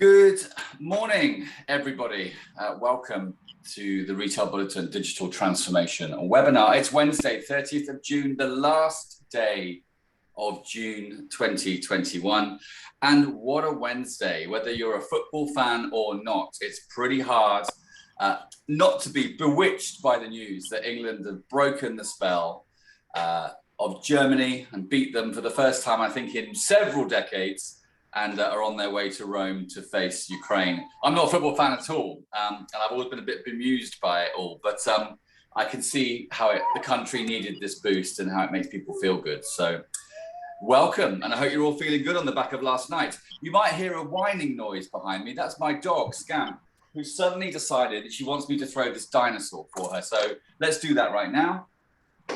Good morning, everybody. Welcome to the Retail Bulletin Digital Transformation webinar. It's Wednesday, 30th of June, the last day of June 2021. And what a Wednesday, whether you're a football fan or not, it's pretty hard not to be bewitched by the news that England have broken the spell of Germany and beat them for the first time, I think, in several decades, and are on their way to Rome to face Ukraine. I'm not a football fan at all, and I've always been a bit bemused by it all, but I can see how the country needed this boost and how it makes people feel good. So welcome, and I hope you're all feeling good on the back of last night. You might hear a whining noise behind me. That's my dog, Scamp, who suddenly decided that she wants me to throw this dinosaur for her. So let's do that right now.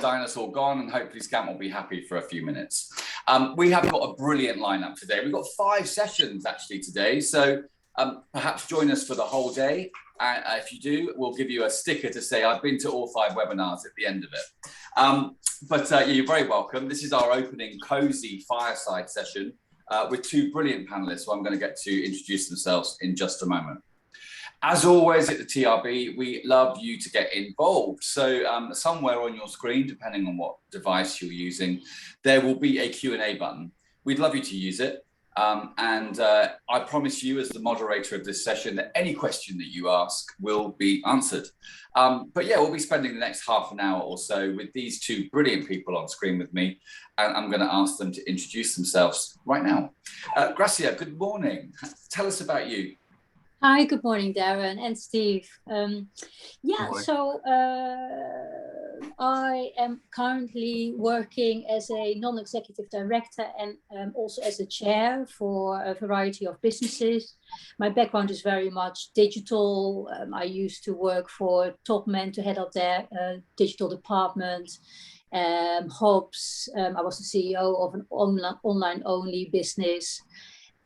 Dinosaur gone, and hopefully Scamp will be happy for a few minutes. We have got a brilliant lineup today. We've got 5 sessions actually today, so perhaps join us for the whole day. If you do, we'll give you a sticker to say I've been to all 5 webinars at the end of it. Yeah, you're very welcome. This is our opening cozy fireside session with 2 brilliant panelists who I'm going to get to introduce themselves in just a moment. As always at the TRB, we love you to get involved. So somewhere on your screen, depending on what device you're using, there will be a Q&A button. We'd love you to use it. I promise you, as the moderator of this session, that any question that you ask will be answered. But yeah, we'll be spending the next half an hour or so with these 2 brilliant people on screen with me, and I'm going to ask them to introduce themselves right now. Gracia, good morning. Tell us about you. Hi, good morning, Darren and Steve. So I am currently working as a non-executive director and also as a chair for a variety of businesses. My background is very much digital. I used to work for Topman to head up their digital department. Hobbs, I was the CEO of an online-only business.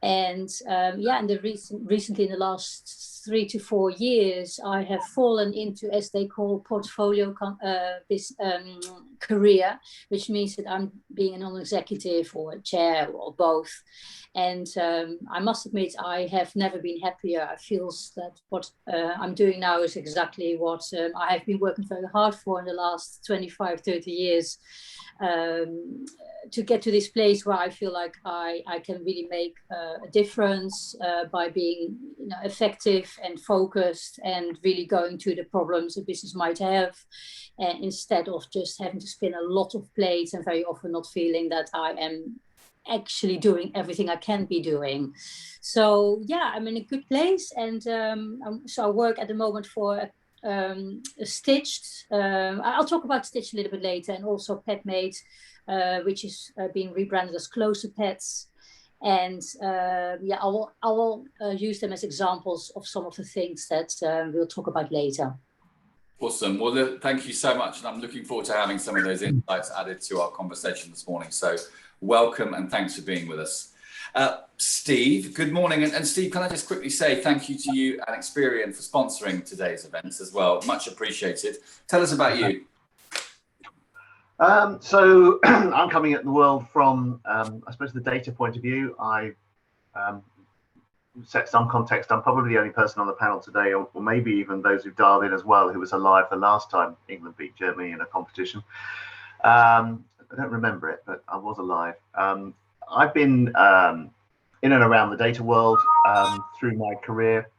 And recently in the last 3 to 4 years, I have fallen into, as they call, portfolio career, which means that I'm being a non-executive or a chair or both. And I must admit, I have never been happier. I feel that what I'm doing now is exactly what I have been working very hard for in the last 25, 30 years. To get to this place where I feel like I can really make a difference by being effective and focused and really going to the problems a business might have, instead of just having to spin a lot of plates and very often not feeling that I am actually doing everything I can be doing. So yeah, I'm in a good place, and so I work at the moment for Stitched. I'll talk about Stitch a little bit later, and also PetMate, which is being rebranded as Closer Pets. And I will use them as examples of some of the things that we'll talk about later. Awesome. Well, thank you so much. And I'm looking forward to having some of those insights added to our conversation this morning. So welcome and thanks for being with us. Steve, good morning. And Steve, can I just quickly say thank you to you and Experian for sponsoring today's events as well. Much appreciated. Tell us about you. So I'm coming at the world from, I suppose, the data point of view. I set some context. I'm probably the only person on the panel today, or maybe even those who've dialed in as well, who was alive the last time England beat Germany in a competition. I don't remember it, but I was alive. I've been in and around the data world through my career,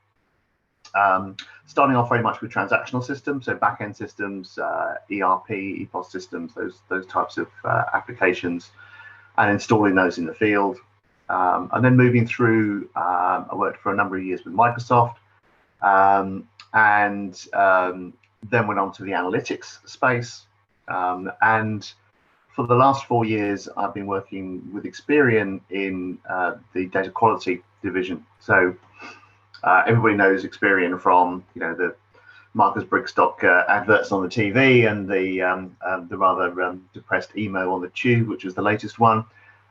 starting off very much with transactional systems, so back-end systems, ERP, EPOS systems, those types of applications, and installing those in the field. And then moving through, I worked for a number of years with Microsoft, and then went on to the analytics space. And for the last 4 years, I've been working with Experian in the data quality division. So everybody knows Experian from the Marcus Brigstock adverts on the TV and the rather depressed email on the tube, which was the latest one.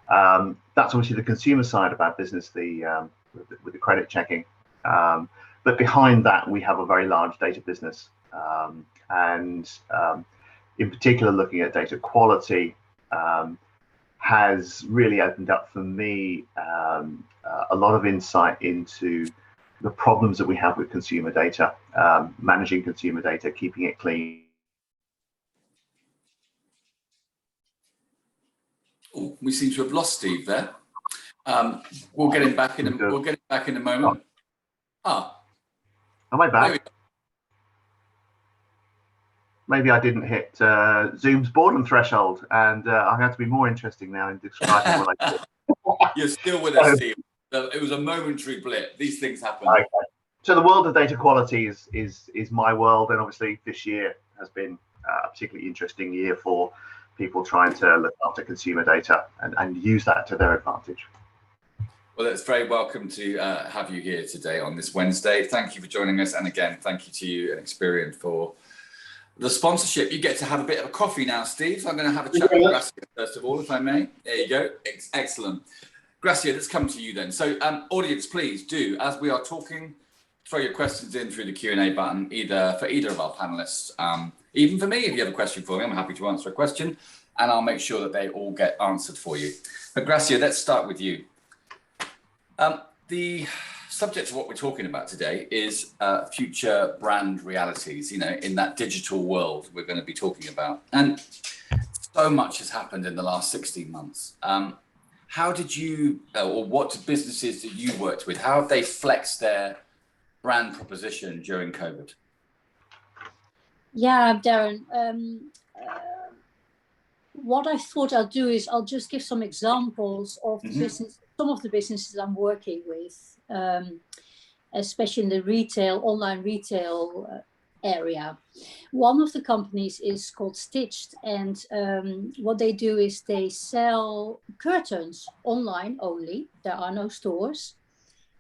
That's obviously the consumer side of our business, with the credit checking. But behind that, we have a very large data business, and in particular, looking at data quality, has really opened up for me a lot of insight into the problems that we have with consumer data, managing consumer data, keeping it clean. Oh, we seem to have lost Steve there. We'll get him back in a moment. Am I back? Maybe I didn't hit Zoom's boredom threshold, and I have to be more interesting now in describing what I did. You're still with us, Steve. It was a momentary blip. These things happen. Okay. So the world of data quality is my world, and obviously this year has been a particularly interesting year for people trying to look after consumer data and use that to their advantage. Well, it's very welcome to have you here today on this Wednesday. Thank you for joining us, and again, thank you to you and Experian for the sponsorship. You get to have a bit of a coffee now, Steve. So I'm going to have a chat with Gracia first of all, if I may. There you go. Excellent. Gracia, let's come to you then. So, audience, please do, as we are talking, throw your questions in through the Q&A button, either for either of our panelists, even for me. If you have a question for me, I'm happy to answer a question, and I'll make sure that they all get answered for you. But Gracia, let's start with you. The subject of what we're talking about today is future brand realities, in that digital world we're going to be talking about. And so much has happened in the last 16 months. How did you, or what businesses that you worked with, how have they flexed their brand proposition during COVID? Yeah, Darren. What I thought I'll do is I'll just give some examples of the business, some of the businesses I'm working with, especially in the online retail area. One of the companies is called Stitched, and what they do is they sell curtains online only. There are no stores.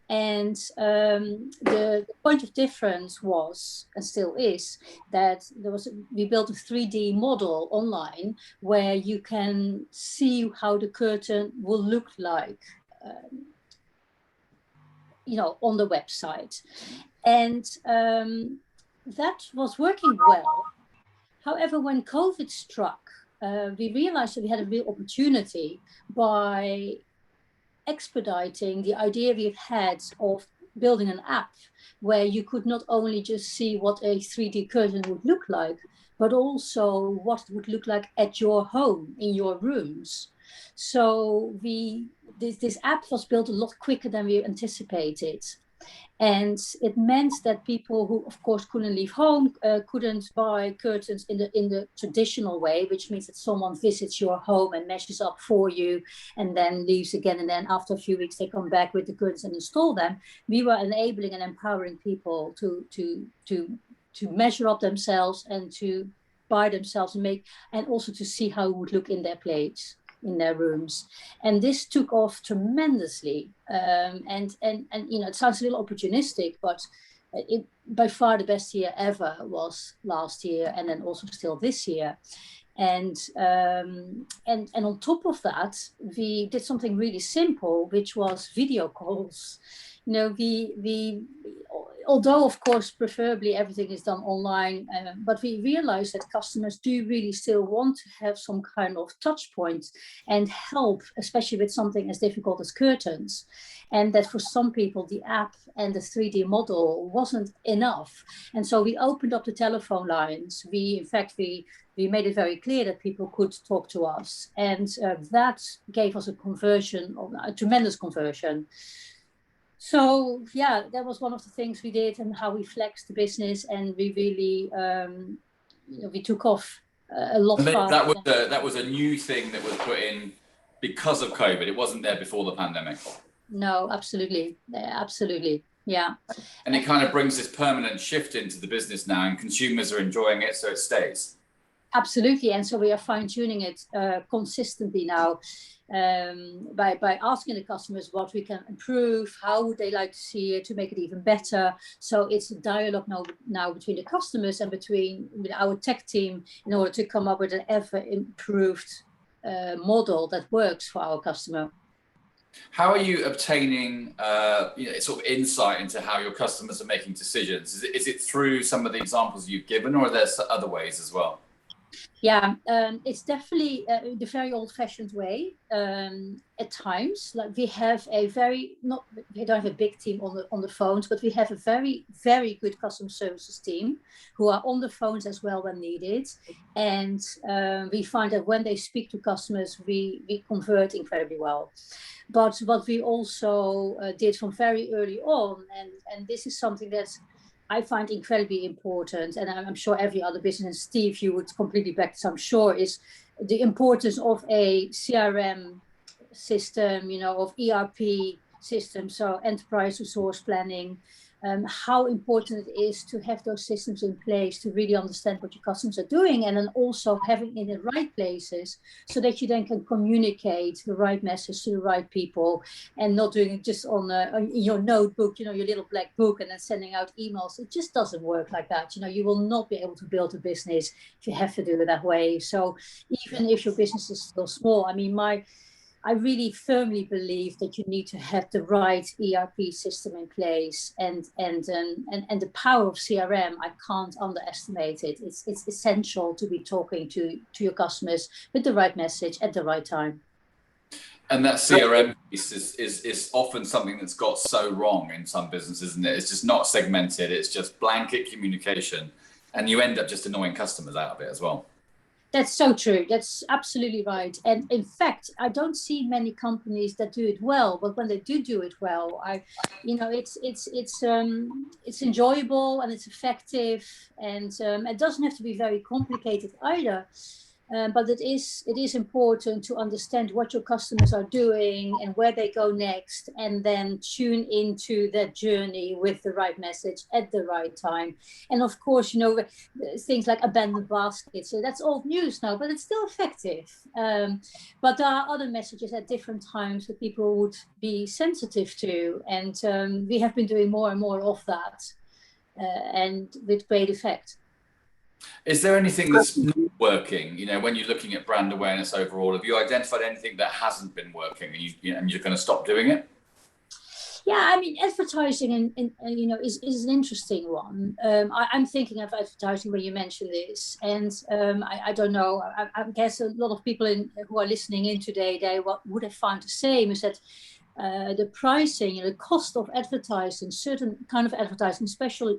And the point of difference was, and still is, that we built a 3D model online where you can see how the curtain will look like, on the website. And that was working well. However, when COVID struck, we realized that we had a real opportunity by expediting the idea we've had of building an app where you could not only just see what a 3D curtain would look like, but also what it would look like at your home, in your rooms. So this app was built a lot quicker than we anticipated. And it meant that people who, of course, couldn't leave home, couldn't buy curtains in the traditional way, which means that someone visits your home and measures up for you and then leaves again. And then after a few weeks, they come back with the curtains and install them. We were enabling and empowering people to measure up themselves and to buy themselves and also to see how it would look in their place, in their rooms. And this took off tremendously. And it sounds a little opportunistic, but by far the best year ever was last year, and then also still this year. And on top of that, we did something really simple, which was video calls. We although of course preferably everything is done online, but we realized that customers do really still want to have some kind of touch point and help, especially with something as difficult as curtains, and that for some people the app and the 3D model wasn't enough. And so we opened up the telephone lines. We made it very clear that people could talk to us, and that gave us a tremendous conversion. So yeah, that was one of the things we did, and how we flexed the business, and we really, we took off a lot faster. That was a new thing that was put in because of COVID. It wasn't there before the pandemic. No, absolutely, yeah. And it kind of brings this permanent shift into the business now, and consumers are enjoying it, so it stays. Absolutely, and so we are fine-tuning it consistently now. By asking the customers what we can improve, how would they like to see it to make it even better. So it's a dialogue now between the customers and with our tech team in order to come up with an ever improved model that works for our customer. How are you obtaining sort of insight into how your customers are making decisions? Is it through some of the examples you've given, or are there other ways as well? Yeah, it's definitely the very old-fashioned way. At times, like we have a very not we don't have a big team on the phones, but we have a very, very good customer services team who are on the phones as well when needed. And we find that when they speak to customers, we convert incredibly well. But what we also did from very early on, and this is something that I find incredibly important, and I'm sure every other business, Steve, you would completely back this, I'm sure, is the importance of a CRM system, of ERP system, so enterprise resource planning, how important it is to have those systems in place to really understand what your customers are doing, and then also having in the right places so that you then can communicate the right message to the right people, and not doing it just on your notebook, your little black book, and then sending out emails. It just doesn't work like that. You will not be able to build a business if you have to do it that way. So even if your business is still small, I really firmly believe that you need to have the right ERP system in place, and the power of CRM, I can't underestimate it. It's essential to be talking to your customers with the right message at the right time. And that CRM piece is often something that's got so wrong in some businesses, isn't it? It's just not segmented. It's just blanket communication, and you end up just annoying customers out of it as well. That's so true. That's absolutely right. And in fact, I don't see many companies that do it well. But when they do it well, it's enjoyable and it's effective, and it doesn't have to be very complicated either. But it is important to understand what your customers are doing and where they go next, and then tune into that journey with the right message at the right time. And of course, things like abandoned baskets. So that's old news now, but it's still effective. But there are other messages at different times that people would be sensitive to. And we have been doing more and more of that, and with great effect. Is there anything that's not working? When you're looking at brand awareness overall, have you identified anything that hasn't been working, and you're going to stop doing it? Yeah, advertising is an interesting one. I'm thinking of advertising when you mention this, and I don't know. I guess a lot of people who are listening in today, they would have found the same, is that the pricing, the cost of advertising, certain kind of advertising,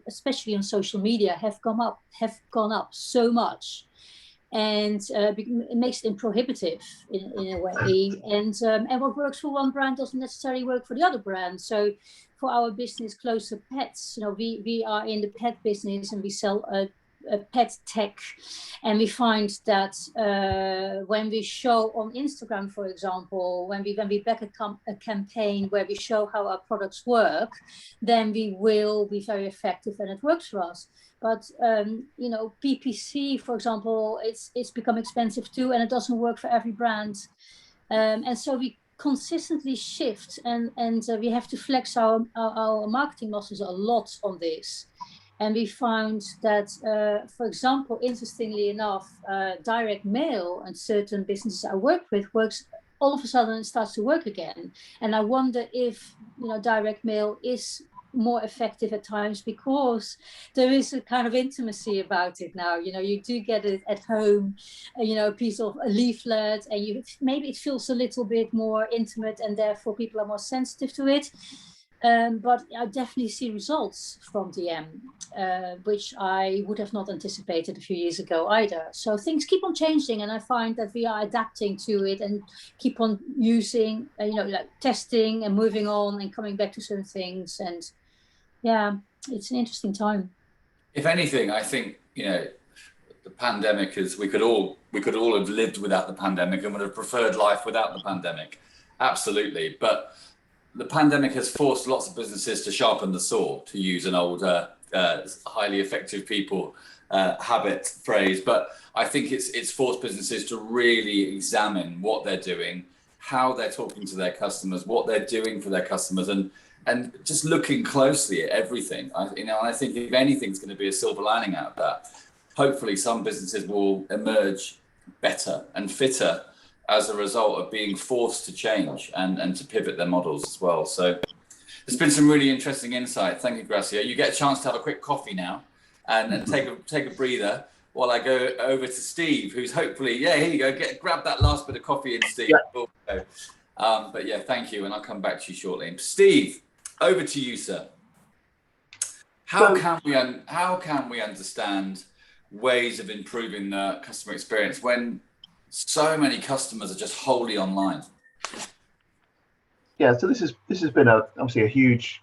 especially on social media, have gone up so much, and it makes it prohibitive in a way. And what works for one brand doesn't necessarily work for the other brand. So for our business, Closer Pets, we are in the pet business, and we sell pet tech, and we find that when we show on Instagram, for example, when we back a campaign where we show how our products work, then we will be very effective, and it works for us. But PPC, for example, it's become expensive too, and it doesn't work for every brand. And so we consistently shift, and we have to flex our marketing muscles a lot on this. And we found that, for example, interestingly enough, direct mail and certain businesses I work with works all of a sudden, it starts to work again. And I wonder if direct mail is more effective at times, because there is a kind of intimacy about it now. You do get it at home, a piece of a leaflet, and maybe it feels a little bit more intimate, and therefore people are more sensitive to it. But I definitely see results from DM, which I would have not anticipated a few years ago either. So things keep on changing, and I find that we are adapting to it and keep on using, like testing and moving on and coming back to certain things. And yeah, it's an interesting time. If anything, I think, the pandemic we could all have lived without the pandemic and would have preferred life without the pandemic. Absolutely. But the pandemic has forced lots of businesses to sharpen the saw, to use an old, highly effective people habit phrase. But I think it's forced businesses to really examine what they're doing, how they're talking to their customers, what they're doing for their customers, and just looking closely at everything. I think if anything's going to be a silver lining out of that, hopefully some businesses will emerge better and fitter as a result of being forced to change and to pivot their models as well. So there's been some really interesting insight. Thank you, Gracia. You get a chance to have a quick coffee now and take a breather. while I go over to Steve, who's hopefully, yeah, here you go, grab that last bit of coffee in, Steve. Yeah. But yeah, thank you, and I'll come back to you shortly. Steve, over to you, sir. How can we understand ways of improving the customer experience when so many customers are just wholly online? Yeah, so this has been obviously a huge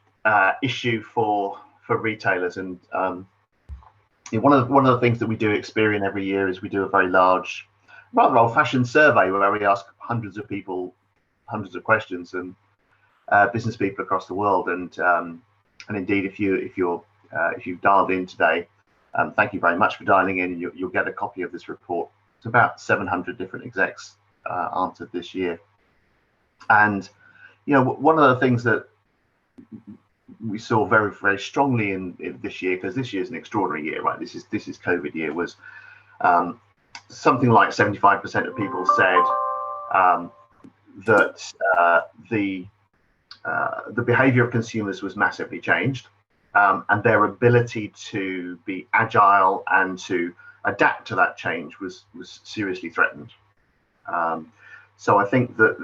issue for retailers, and one of the things that we do at Experian every year is we do a very large, rather old-fashioned survey where we ask hundreds of people hundreds of questions, and business people across the world, and indeed if you've dialed in today, thank you very much for dialing in. You'll get a copy of this report. It's about 700 different execs answered this year, and one of the things that we saw very, very strongly in this year, because this year is an extraordinary year, right? This is COVID year, was something like 75% of people said that the behavior of consumers was massively changed, and their ability to be agile and to adapt to that change was seriously threatened. So I think that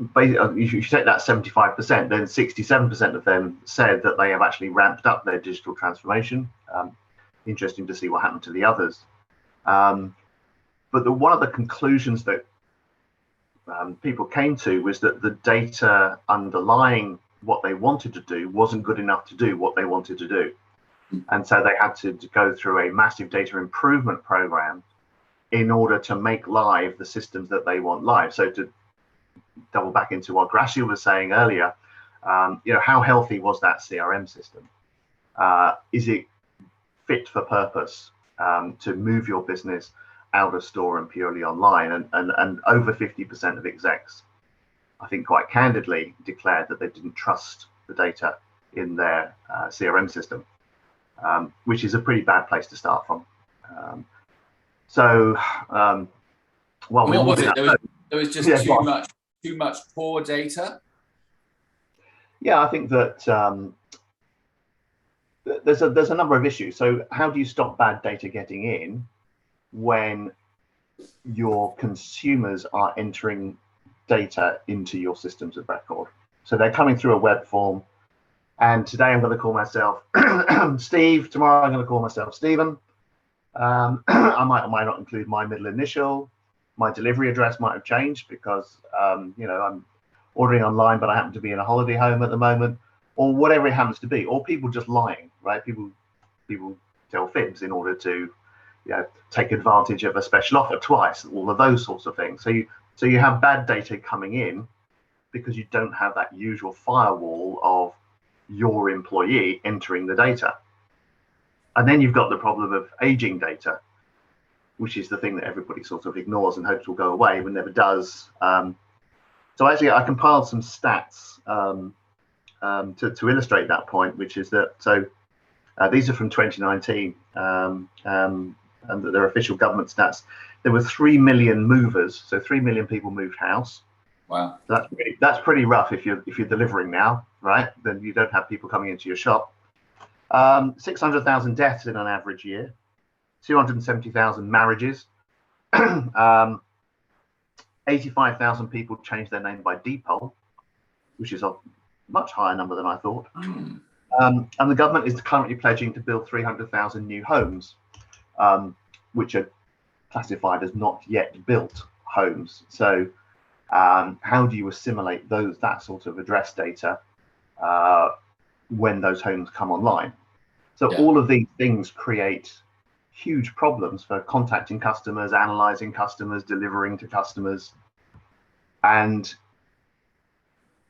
if you take that 75%, then 67% of them said that they have actually ramped up their digital transformation. Interesting to see what happened to the others. But one of the conclusions that people came to was that the data underlying what they wanted to do wasn't good enough to do what they wanted to do. And so they had to go through a massive data improvement program in order to make live the systems that they want live. So to double back into what Gracia was saying earlier, how healthy was that CRM system? Is it fit for purpose to move your business out of store and purely online? And over 50% of execs, I think quite candidly, declared that they didn't trust the data in their CRM system, which is a pretty bad place to start from. Well, what was it? There was just too much poor data. Yeah, I think that there's a number of issues. So how do you stop bad data getting in when your consumers are entering data into your systems of record? So they're coming through a web form, and today I'm going to call myself Steve. Tomorrow I'm going to call myself Stephen. I might not include my middle initial. My delivery address might have changed because I'm ordering online, but I happen to be in a holiday home at the moment, or whatever it happens to be, or people just lying, right? People tell fibs in order to take advantage of a special offer twice, all of those sorts of things. So you have bad data coming in because you don't have that usual firewall of your employee entering the data. And then you've got the problem of aging data, which is the thing that everybody sort of ignores and hopes will go away, but never does. So actually, I compiled some stats to illustrate that point, which is that, these are from 2019, and they're official government stats. There were 3 million movers, so 3 million people moved house. Wow. So that's pretty rough if you're delivering now, right? Then you don't have people coming into your shop. 600,000 deaths in an average year, 270,000 marriages, 85,000 people changed their name by depoll, which is a much higher number than I thought. And the government is currently pledging to build 300,000 new homes, which are classified as not yet built homes. So how do you assimilate that sort of address data when those homes come online? So all of these things create huge problems for contacting customers, analyzing customers, delivering to customers. And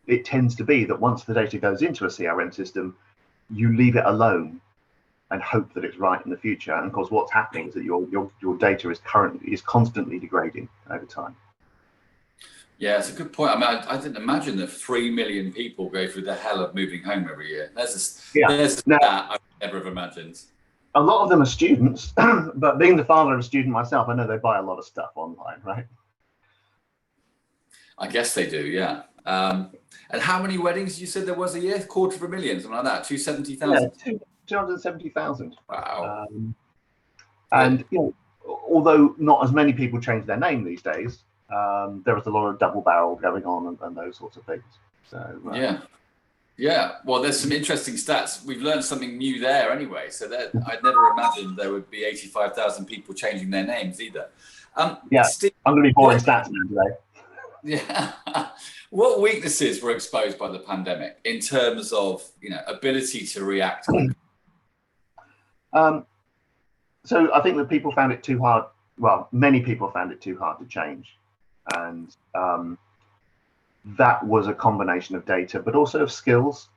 it tends to be that once the data goes into a CRM system, you leave it alone and hope that it's right in the future. And of course, what's happening is that your data is constantly degrading over time. Yeah, it's a good point. I mean, I didn't imagine that 3 million people go through the hell of moving home every year. There's a stat I would never have imagined. A lot of them are students, but being the father of a student myself, I know they buy a lot of stuff online, right? I guess they do, yeah. And how many weddings you said there was a year? 250,000, something like that, 270,000? 270,000. Wow. And although not as many people change their name these days, there was a lot of double barrel going on and those sorts of things. So yeah. Well, there's some interesting stats. We've learned something new there anyway. So that I'd never imagined there would be 85,000 people changing their names either. Steve, I'm going to be boring stats now today. Yeah. What weaknesses were exposed by the pandemic in terms of ability to react? So I think that people found it too hard. Well, many people found it too hard to change, and that was a combination of data, but also of skills.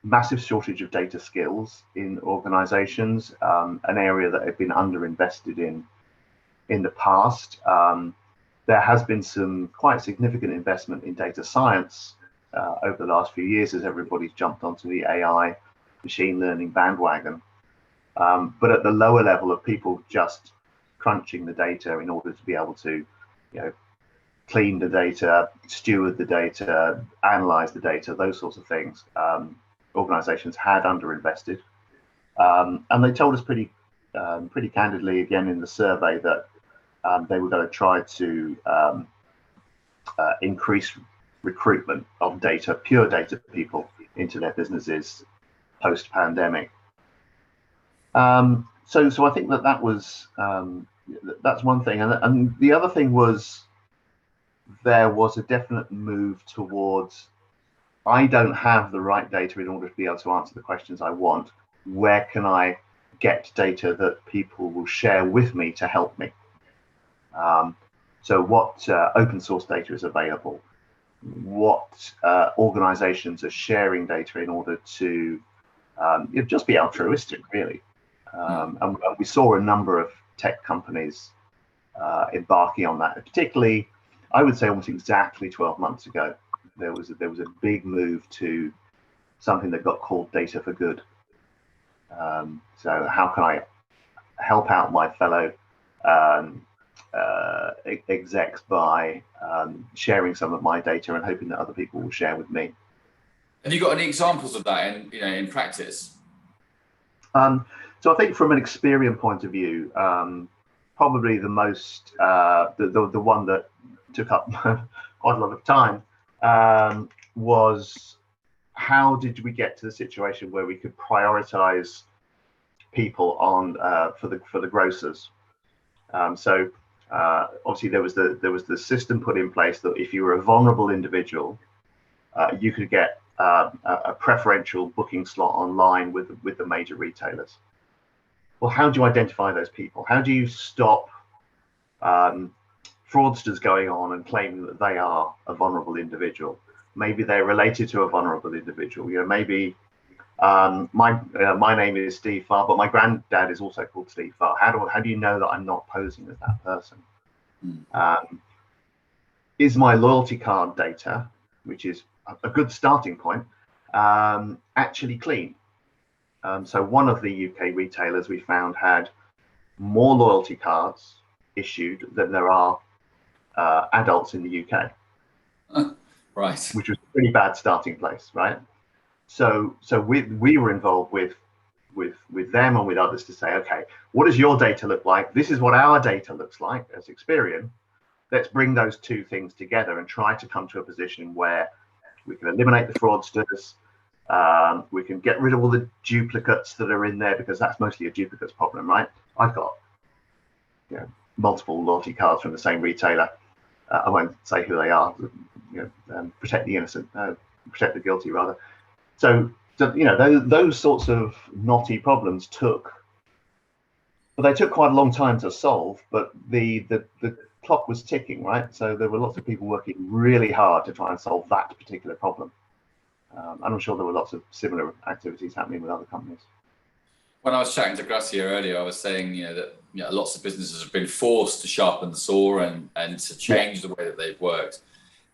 Massive shortage of data skills in organizations, an area that had been underinvested in the past. There has been some quite significant investment in data science over the last few years as everybody's jumped onto the AI machine learning bandwagon. But at the lower level of people just crunching the data in order to be able to, clean the data, steward the data, analyze the data, those sorts of things, organizations had underinvested. And they told us pretty candidly again in the survey that they were going to try to increase recruitment of pure data people into their businesses post-pandemic. So I think that was that's one thing, and the other thing was there was a definite move towards, I don't have the right data in order to be able to answer the questions I want. Where can I get data that people will share with me to help me? So what open source data is available? What organizations are sharing data in order to just be altruistic, really? And we saw a number of tech companies embarking on that. Particularly, I would say almost exactly 12 months ago, there was a big move to something that got called data for good. So how can I help out my fellow execs by sharing some of my data and hoping that other people will share with me? Have you got any examples of that in practice? So I think from an Experian point of view, probably the most, the one that took up quite a lot of time was how did we get to the situation where we could prioritize people on for the grocers? So obviously there was the system put in place that if you were a vulnerable individual, you could get a preferential booking slot online with the major retailers. Well, how do you identify those people? How do you stop fraudsters going on and claiming that they are a vulnerable individual? Maybe they're related to a vulnerable individual. Maybe my name is Steve Farr, but my granddad is also called Steve Farr. How do you know that I'm not posing as that person? Is my loyalty card data, which is a good starting point, actually clean? So one of the UK retailers we found had more loyalty cards issued than there are adults in the UK. Right. Which was a pretty bad starting place, right? So we were involved with them and with others to say, okay, what does your data look like? This is what our data looks like as Experian. Let's bring those two things together and try to come to a position where we can eliminate the fraudsters. We can get rid of all the duplicates that are in there, because that's mostly a duplicates problem, right? I've got multiple loyalty cards from the same retailer. I won't say who they are. Protect the innocent, protect the guilty, rather. So those sorts of knotty problems took quite a long time to solve, but the clock was ticking, right? So there were lots of people working really hard to try and solve that particular problem. And I'm sure there were lots of similar activities happening with other companies. When I was chatting to Gracia earlier, I was saying that lots of businesses have been forced to sharpen the saw and to change the way that they've worked.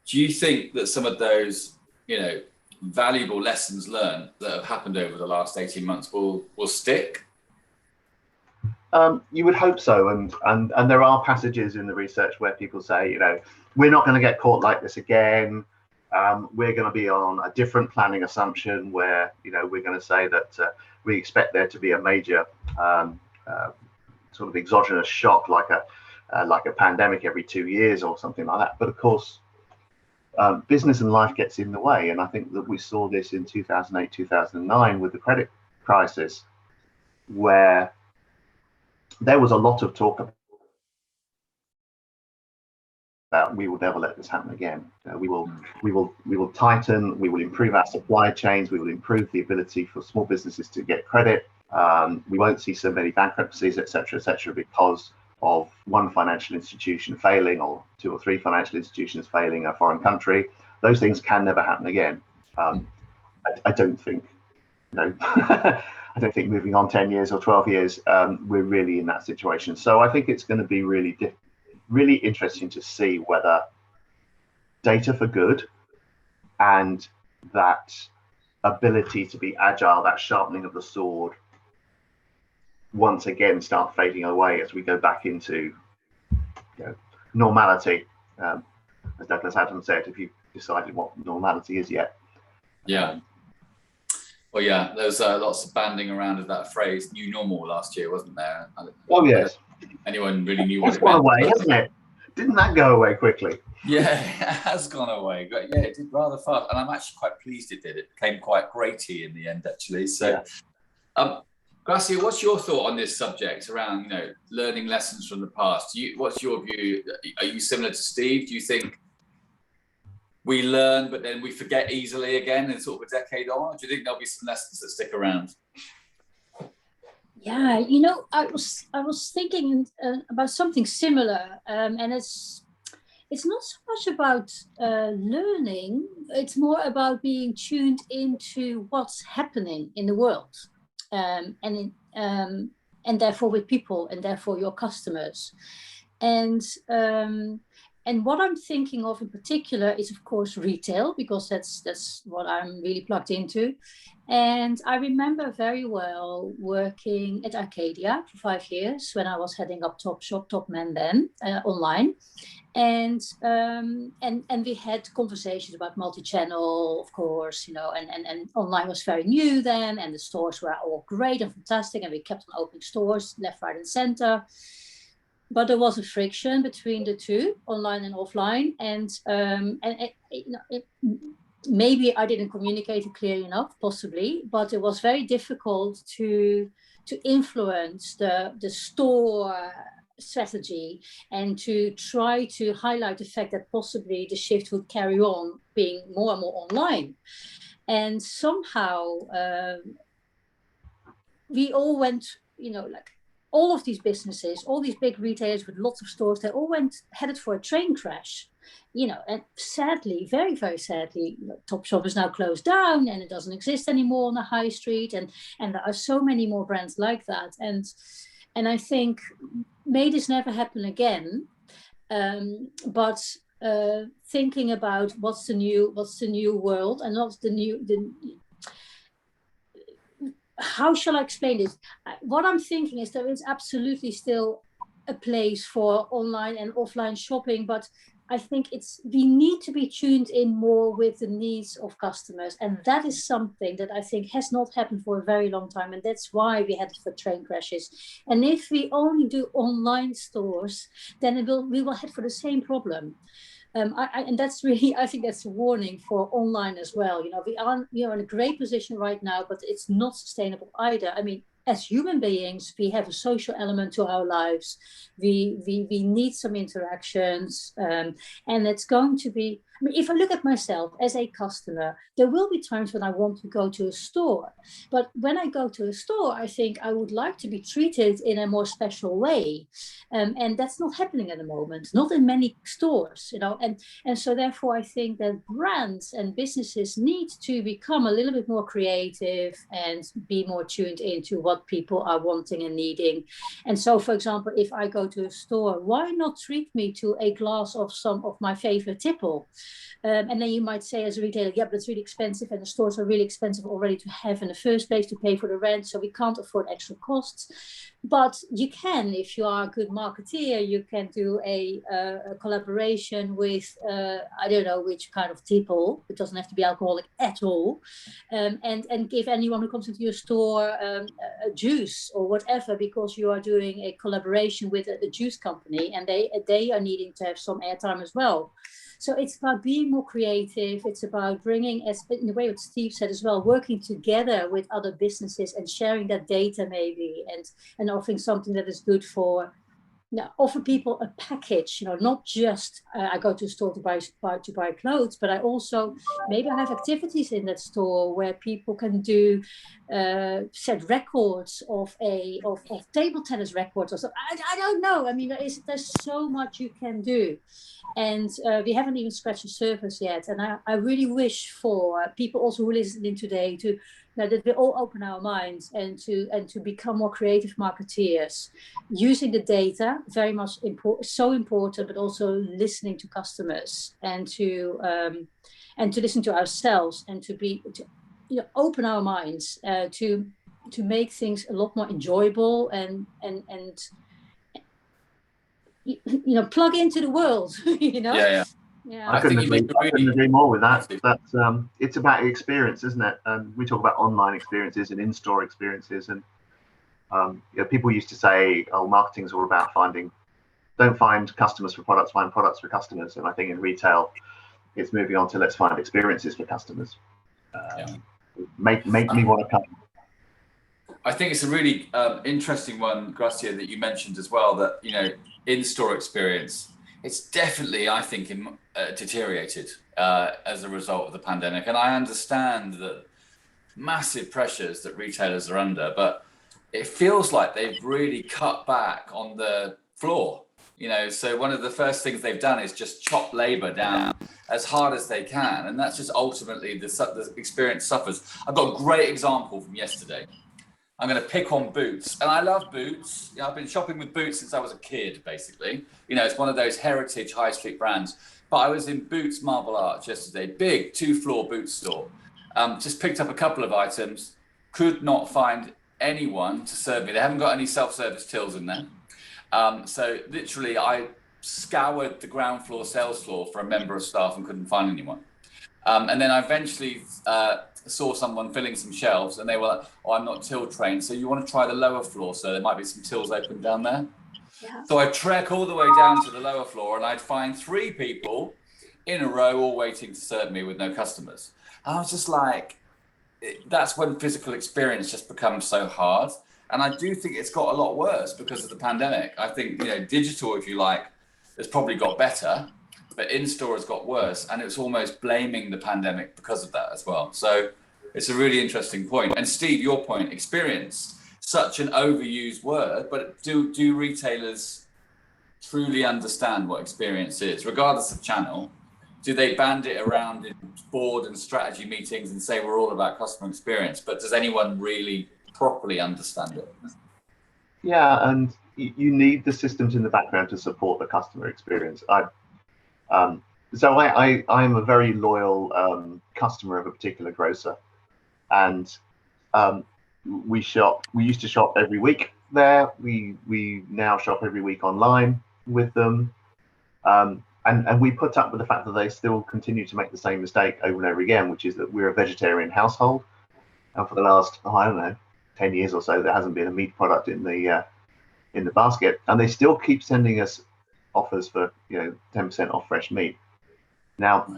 Do you think that some of those valuable lessons learned that have happened over the last 18 months will stick? You would hope so, and there are passages in the research where people say, we're not going to get caught like this again. We're going to be on a different planning assumption where, we're going to say that we expect there to be a major sort of exogenous shock like a pandemic every 2 years or something like that. But of course, business and life gets in the way. And I think that we saw this in 2008, 2009 with the credit crisis, where there was a lot of talk about we will never let this happen again. We will tighten, we will improve our supply chains, we will improve the ability for small businesses to get credit. We won't see so many bankruptcies, etc., because of one financial institution failing or 2 or 3 financial institutions failing a foreign country. Those things can never happen again. I don't think, I don't think moving on 10 years or 12 years, we're really in that situation. So I think it's going to be really interesting to see whether data for good and that ability to be agile, that sharpening of the sword, once again start fading away as we go back into normality. As Douglas Adams said, if you've decided what normality is yet. Yeah. Well, yeah, there was lots of banding around of that phrase, new normal, last year, wasn't there? Oh, yes. Anyone really knew what it meant. It's gone away, hasn't it? Didn't that go away quickly? Yeah, it has gone away. Yeah, it did rather fast. And I'm actually quite pleased it did. It became quite grey-y in the end, actually. So, yeah. Gracia, what's your thought on this subject around, learning lessons from the past? What's your view? Are you similar to Steve? Do you think we learn, but then we forget easily again in sort of a decade on? Or do you think there'll be some lessons that stick around? Yeah, I was thinking about something similar, and it's not so much about learning. It's more about being tuned into what's happening in the world, and therefore with people, and therefore your customers, and what I'm thinking of in particular is, of course, retail, because that's what I'm really plugged into. And I remember very well working at Arcadia for 5 years when I was heading up Topman then, online. And we had conversations about multi-channel, of course, and online was very new then, and the stores were all great and fantastic, and we kept on opening stores left, right, and center. But there was a friction between the two, online and offline, and maybe I didn't communicate it clearly enough, possibly, but it was very difficult to influence the store strategy and to try to highlight the fact that possibly the shift would carry on being more and more online. And somehow we all went, all of these businesses, all these big retailers with lots of stores, they all headed for a train crash, and sadly, very, very sadly, Topshop is now closed down and it doesn't exist anymore on the high street. And there are so many more brands like that. And I think, may this never happen again. But thinking about what's the new world and what's how shall I explain this? What I'm thinking is there is absolutely still a place for online and offline shopping, but I think we need to be tuned in more with the needs of customers. And that is something that I think has not happened for a very long time. And that's why we had the train crashes. And if we only do online stores, then we will head for the same problem. And that's really, I think that's a warning for online as well. We are in a great position right now, but it's not sustainable either. I mean, as human beings, we have a social element to our lives. We need some interactions, and it's going to be, if I look at myself as a customer, there will be times when I want to go to a store. But when I go to a store, I think I would like to be treated in a more special way. And that's not happening at the moment, not in many stores, And so therefore, I think that brands and businesses need to become a little bit more creative and be more tuned into what people are wanting and needing. And so, for example, if I go to a store, why not treat me to a glass of some of my favorite tipple? And then you might say as a retailer, yeah, but it's really expensive and the stores are really expensive already to have in the first place, to pay for the rent. So we can't afford extra costs. But you can, if you are a good marketeer, you can do a collaboration with, I don't know which kind of people. It doesn't have to be alcoholic at all. And give anyone who comes into your store a juice or whatever, because you are doing a collaboration with a juice company, and they are needing to have some airtime as well. So it's about being more creative. It's about bringing, as in the way what Steve said as well, working together with other businesses and sharing that data maybe, and offering something that is good for. Now, offer people a package, not just I go to a store to buy clothes, but I also maybe I have activities in that store where people can do set records of table tennis records or so. I don't know. I mean, there's so much you can do, and we haven't even scratched the surface yet. And I really wish for people also who are listening today to. That we all open our minds and to become more creative marketeers, using the data very much so important, but also listening to customers and to listen to ourselves and to open our minds to make things a lot more enjoyable and plug into the world. Yeah. I couldn't agree more with that. That's it's about experience, isn't it? And we talk about online experiences and in-store experiences, and people used to say, "Oh, marketing's all about don't find customers for products, find products for customers." And I think in retail, it's moving on to let's find experiences for customers. Make me want to come. I think it's a really interesting one, Gracia, that you mentioned as well. That in-store experience. It's definitely, I think, deteriorated as a result of the pandemic. And I understand the massive pressures that retailers are under, but it feels like they've really cut back on the floor. So one of the first things they've done is just chop labor down as hard as they can. And that's just ultimately the experience suffers. I've got a great example from yesterday. I'm going to pick on Boots, and I love Boots. I've been shopping with Boots since I was a kid, basically. It's one of those heritage high street brands. But I was in Boots Marble Arch yesterday, big 2-floor Boots store. Just picked up a couple of items, could not find anyone to serve me. They haven't got any self-service tills in there. So literally, I scoured the ground floor sales floor for a member of staff and couldn't find anyone. And then I eventually saw someone filling some shelves, and they were like, "Oh, I'm not till trained, so you want to try the lower floor, so there might be some tills open down there." Yeah. So I'd trek all the way down to the lower floor, and I'd find 3 people in a row all waiting to serve me with no customers. And I was just like, that's when physical experience just becomes so hard. And I do think it's got a lot worse because of the pandemic. I think digital, if you like, has probably got better, but in-store has got worse, and it's almost blaming the pandemic because of that as well. So it's a really interesting point. And Steve, your point, experience, such an overused word, but do retailers truly understand what experience is, regardless of channel? Do they band it around in board and strategy meetings and say we're all about customer experience, but does anyone really properly understand it? Yeah, and you need the systems in the background to support the customer experience. So I am a very loyal customer of a particular grocer, and we used to shop every week there. We now shop every week online with them, and we put up with the fact that they still continue to make the same mistake over and over again, which is that we're a vegetarian household, and for the last 10 years or so there hasn't been a meat product in the basket, and they still keep sending us offers for 10% off fresh meat. Now,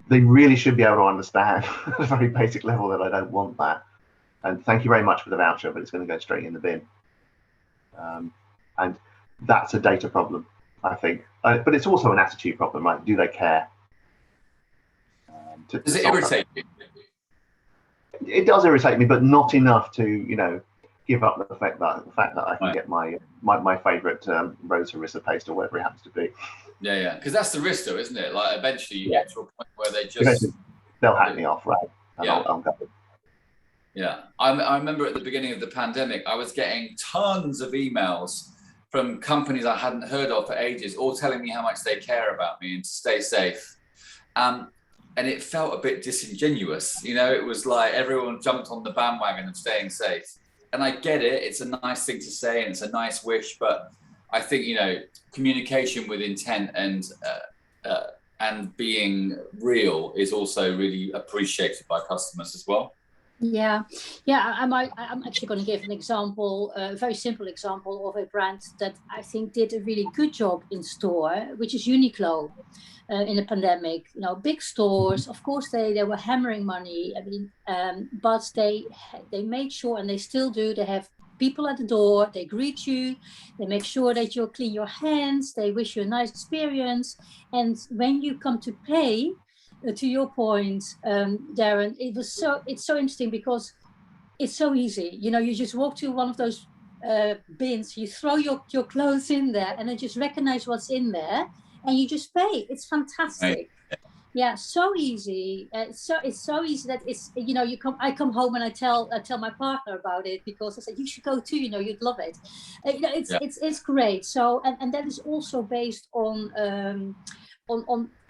they really should be able to understand at a very basic level that I don't want that. And thank you very much for the voucher, but it's going to go straight in the bin. And that's a data problem, I think. But it's also an attitude problem, right? Do they care? Does it irritate you? It does irritate me, but not enough to, give up the fact that I can get my favourite rose harissa paste or whatever it happens to be. Yeah, because that's the risk, though, isn't it? Like eventually you get to a point where they'll hack me off, right? And I'll go. Yeah, I remember at the beginning of the pandemic, I was getting tons of emails from companies I hadn't heard of for ages, all telling me how much they care about me and to stay safe. And it felt a bit disingenuous. You know, it was like everyone jumped on the bandwagon of staying safe. And I get it. It's a nice thing to say and it's a nice wish. But I think, you know, communication with intent and being real is also really appreciated by customers as well. Yeah, I'm actually going to give an example, a very simple example of a brand that I think did a really good job in store, which is Uniqlo. In the pandemic, you know, big stores, of course, they were hammering money. I mean, but they made sure, and they still do. They have people at the door. They greet you. They make sure that you clean your hands. They wish you a nice experience. And when you come to pay, to your point, Darren, it's so interesting because it's so easy. You know, you just walk to one of those bins, you throw your clothes in there, and then just recognize what's in there. And you just pay. It's fantastic. Right. Yeah, so easy. It's so easy that it's, you know, I come home and I tell my partner about it because I said you should go too. You know, you'd love it. You know, it's great. So and that is also based on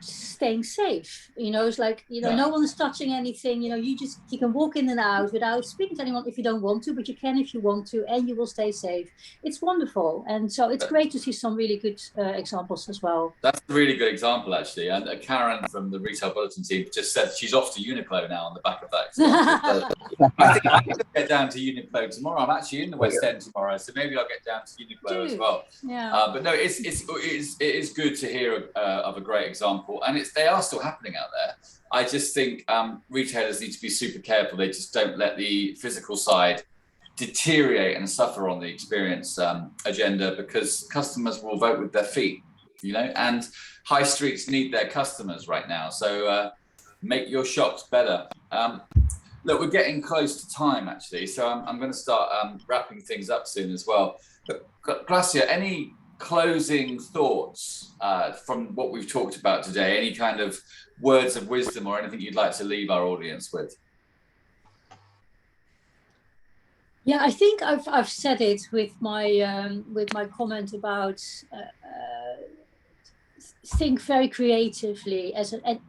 staying safe. You know, it's like, you know, no one is touching anything. You know, you can walk in and out without speaking to anyone if you don't want to, but you can if you want to, and you will stay safe. It's wonderful. And so it's great to see some really good examples as well. That's a really good example, actually. And Karen from the Retail Bulletin team just said she's off to Uniqlo now on the back of that example. I think I'm going to get down to Uniqlo tomorrow. I'm actually in the West End tomorrow, so maybe I'll get down to Uniqlo as well. Yeah. But no, it is good to hear of a great example. And they are still happening out there. I just think retailers need to be super careful. They just don't let the physical side deteriorate and suffer on the experience agenda, because customers will vote with their feet, you know, and high streets need their customers right now. So make your shops better. Look, we're getting close to time, actually. So I'm going to start wrapping things up soon as well. But Gracia, any closing thoughts from what we've talked about today? Any kind of words of wisdom or anything you'd like to leave our audience with? Yeah, I think I've said it with my comment about think very creatively. And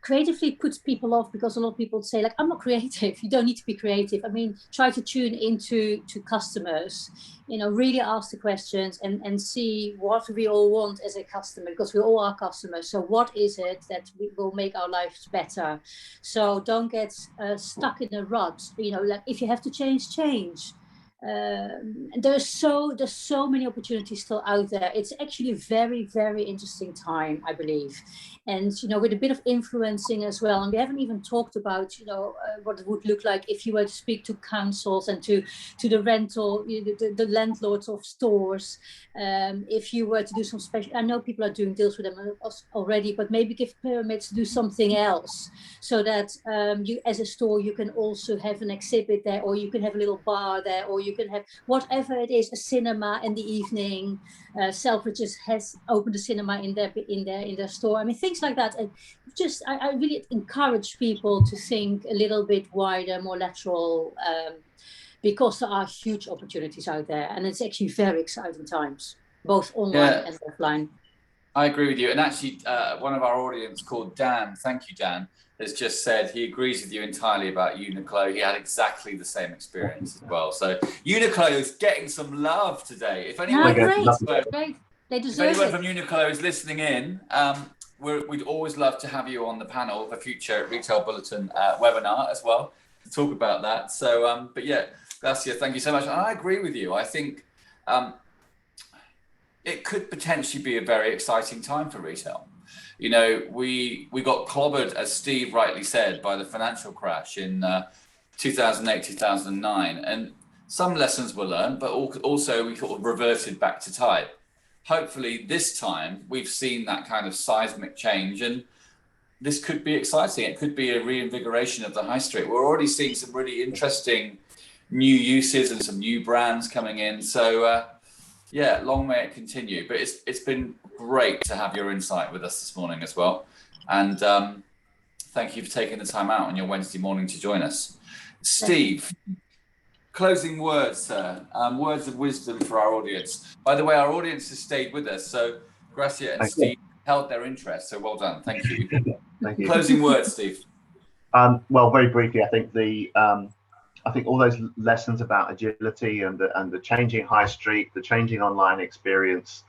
creatively puts people off because a lot of people say, like, I'm not creative. You don't need to be creative. I mean, try to tune into customers, you know, really ask the questions and see what we all want as a customer, because we all are customers. So what is it that will make our lives better? So don't get stuck in a rut. You know, like, if you have to change. There's so many opportunities still out there. It's actually a very, very interesting time, I believe. And, you know, with a bit of influencing as well. And we haven't even talked about, you know, what it would look like if you were to speak to councils and to the rental, the landlords of stores. If you were to do some special, I know people are doing deals with them already, but maybe give permits to do something else, so that you, as a store, you can also have an exhibit there, or you can have a little bar there, or you can have whatever it is, a cinema in the evening. Selfridges has opened a cinema in their store. I mean, things like that. And just I really encourage people to think a little bit wider, more lateral, because there are huge opportunities out there, and it's actually very exciting times, both online and offline. I agree with you. And actually, one of our audience called Dan, thank you, Dan, has just said he agrees with you entirely about Uniqlo. He had exactly the same experience as well. So Uniqlo is getting some love today. If anyone, great. They deserve if anyone it. from Uniqlo is listening in, we'd always love to have you on the panel for future Retail Bulletin webinar as well to talk about that. So, but yeah, Gracia, thank you so much. And I agree with you. I think it could potentially be a very exciting time for retail. You know, we got clobbered, as Steve rightly said, by the financial crash in 2008, 2009. And some lessons were learned, but also we sort of reverted back to type. Hopefully this time we've seen that kind of seismic change, and this could be exciting. It could be a reinvigoration of the high street. We're already seeing some really interesting new uses and some new brands coming in. So yeah, long may it continue. But it's been great to have your insight with us this morning as well. And thank you for taking the time out on your Wednesday morning to join us. Steve, closing words, sir. Words of wisdom for our audience. By the way, our audience has stayed with us. So Gracia and Steve held their interest. So well done. Thank you. Thank you. Closing words, Steve. Well, very briefly, I think all those lessons about agility and the changing high street, the changing online experience.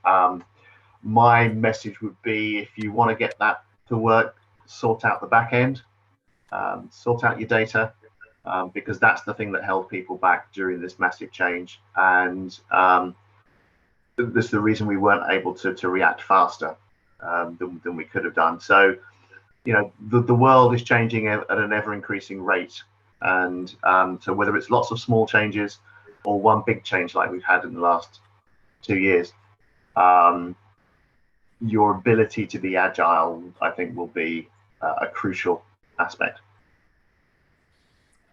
My message would be, if you want to get that to work, sort out the back end, sort out your data, because that's the thing that held people back during this massive change. And this is the reason we weren't able to react faster than we could have done. So, the world is changing at an ever increasing rate. And so whether it's lots of small changes or one big change like we've had in the last 2 years, your ability to be agile, I think, will be a crucial aspect.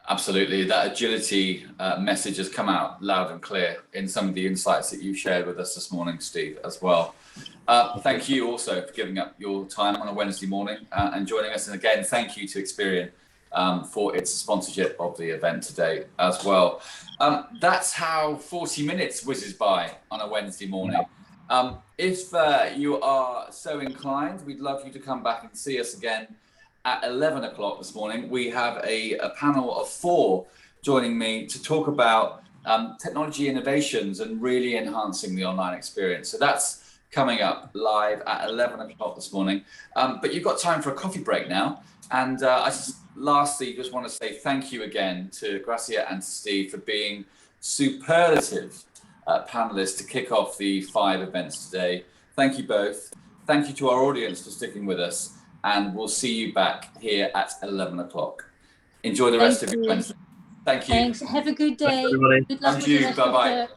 Absolutely. That agility message has come out loud and clear in some of the insights that you've shared with us this morning, Steve, as well. Thank you also for giving up your time on a Wednesday morning and joining us. And again, thank you to Experian for its sponsorship of the event today as well. That's how 40 minutes whizzes by on a Wednesday morning. If you are so inclined, we'd love you to come back and see us again at 11 o'clock this morning. We have a panel of 4 joining me to talk about technology innovations and really enhancing the online experience. So that's coming up live at 11 o'clock this morning. But you've got time for a coffee break now. And lastly, just want to say thank you again to Gracia and to Steve for being superlative panelists to kick off the 5 events today. Thank you both. Thank you to our audience for sticking with us. And we'll see you back here at 11 o'clock. Enjoy the rest of your Wednesday. Thank you. Thanks. Have a good day. Thanks, everybody. Good luck And with you. the rest Bye-bye. of the